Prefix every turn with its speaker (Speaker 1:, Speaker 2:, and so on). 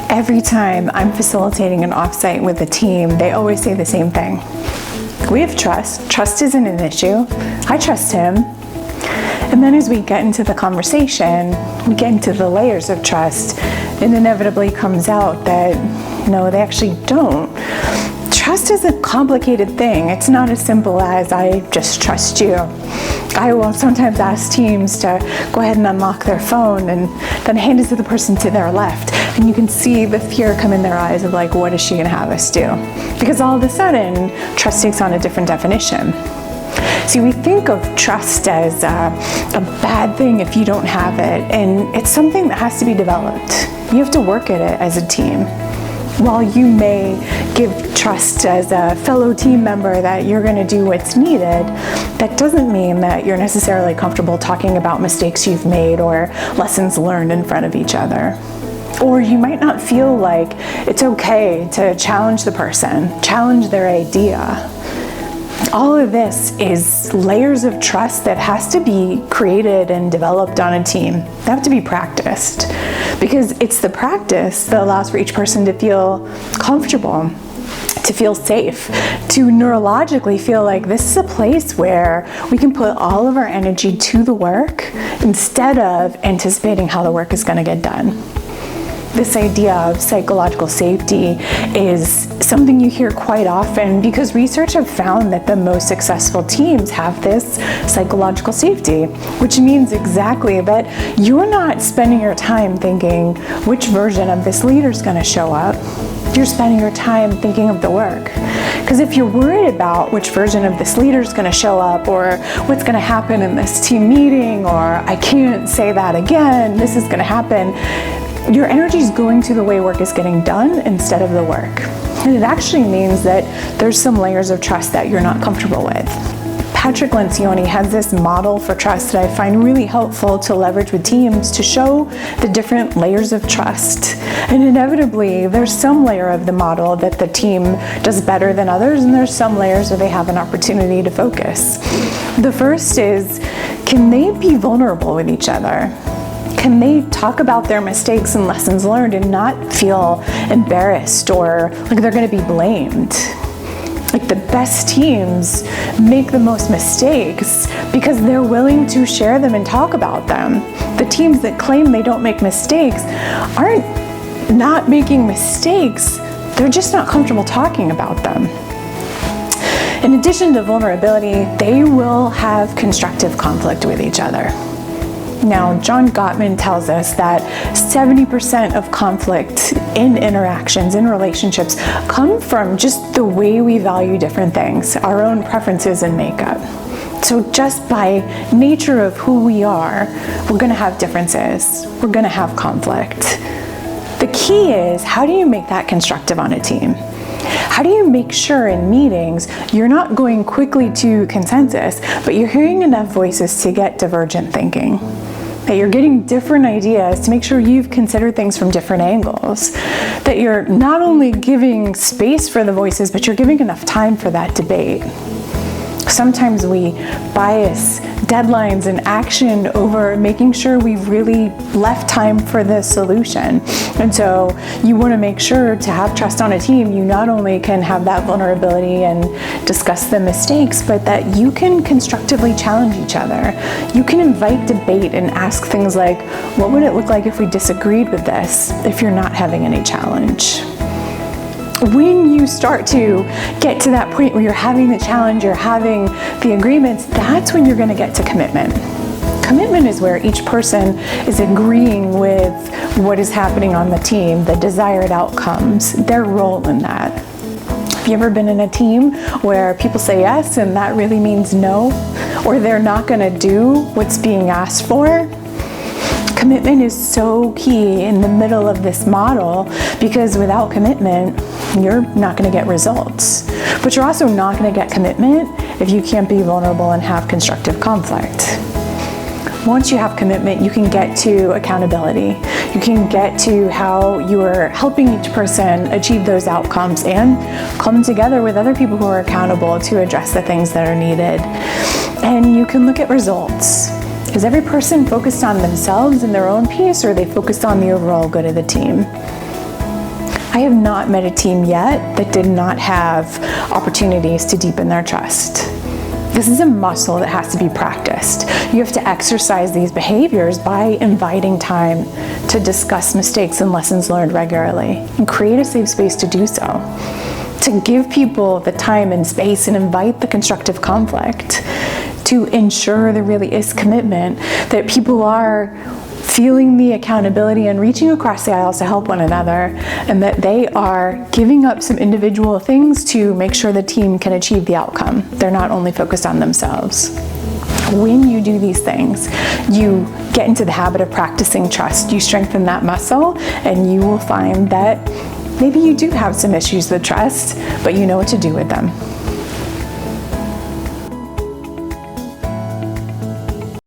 Speaker 1: Every time I'm facilitating an offsite with a team, they always say the same thing. We have trust. Trust isn't an issue. I trust him. And then as we get into the conversation, we get into the layers of trust, and inevitably comes out that no, they actually don't. Trust is a complicated thing. It's not as simple as I just trust you. I will sometimes ask teams to go ahead and unlock their phone and then hand it to the person to their left. And you can see the fear come in their eyes of like, what is she gonna have us do? Because all of a sudden, trust takes on a different definition. See, we think of trust as a bad thing if you don't have it, and it's something that has to be developed. You have to work at it as a team. While you may give trust as a fellow team member that you're going to do what's needed, that doesn't mean that you're necessarily comfortable talking about mistakes you've made or lessons learned in front of each other. Or you might not feel like it's okay to challenge the person, challenge their idea. All of this is layers of trust that has to be created and developed on a team. They have to be practiced, because it's the practice that allows for each person to feel comfortable, to feel safe, to neurologically feel like this is a place where we can put all of our energy to the work instead of anticipating how the work is going to get done. This idea of psychological safety is something you hear quite often because research have found that the most successful teams have this psychological safety, which means exactly that you're not spending your time thinking which version of this leader is going to show up. You're spending your time thinking of the work. Because if you're worried about which version of this leader is going to show up, or what's going to happen in this team meeting, or I can't say that again, this is going to happen, your energy is going to the way work is getting done instead of the work. And it actually means that there's some layers of trust that you're not comfortable with. Patrick Lencioni has this model for trust that I find really helpful to leverage with teams to show the different layers of trust. And inevitably, there's some layer of the model that the team does better than others, and there's some layers where they have an opportunity to focus. The first is, can they be vulnerable with each other? Can they talk about their mistakes and lessons learned and not feel embarrassed or like they're going to be blamed? Like the best teams make the most mistakes because they're willing to share them and talk about them. The teams that claim they don't make mistakes aren't not making mistakes, they're just not comfortable talking about them. In addition to vulnerability, they will have constructive conflict with each other. Now, John Gottman tells us that 70% of conflict in interactions, in relationships, come from just the way we value different things, our own preferences and makeup. So just by nature of who we are, we're going to have differences. We're going to have conflict. The key is, how do you make that constructive on a team? How do you make sure in meetings you're not going quickly to consensus, but you're hearing enough voices to get divergent thinking? That you're getting different ideas to make sure you've considered things from different angles. That you're not only giving space for the voices, but you're giving enough time for that debate. Sometimes we bias deadlines and action over making sure we've really left time for the solution. And so you want to make sure to have trust on a team, you not only can have that vulnerability and discuss the mistakes, but that you can constructively challenge each other. You can invite debate and ask things like, what would it look like if we disagreed with this, if you're not having any challenge? When you start to get to that point where you're having the challenge, you're having the agreements, that's when you're going to get to commitment. Commitment is where each person is agreeing with what is happening on the team, the desired outcomes, their role in that. Have you ever been in a team where people say yes and that really means no, or they're not going to do what's being asked for? Commitment is so key in the middle of this model, because without commitment, you're not going to get results. But you're also not going to get commitment if you can't be vulnerable and have constructive conflict. Once you have commitment, you can get to accountability. You can get to how you are helping each person achieve those outcomes and come together with other people who are accountable to address the things that are needed. And you can look at results. Is every person focused on themselves and their own piece, or are they focused on the overall good of the team? I have not met a team yet that did not have opportunities to deepen their trust. This is a muscle that has to be practiced. You have to exercise these behaviors by inviting time to discuss mistakes and lessons learned regularly and create a safe space to do so. To give people the time and space and invite the constructive conflict, to ensure there really is commitment, that people are feeling the accountability and reaching across the aisles to help one another, and that they are giving up some individual things to make sure the team can achieve the outcome. They're not only focused on themselves. When you do these things, you get into the habit of practicing trust. You strengthen that muscle, and you will find that maybe you do have some issues with trust, but you know what to do with them.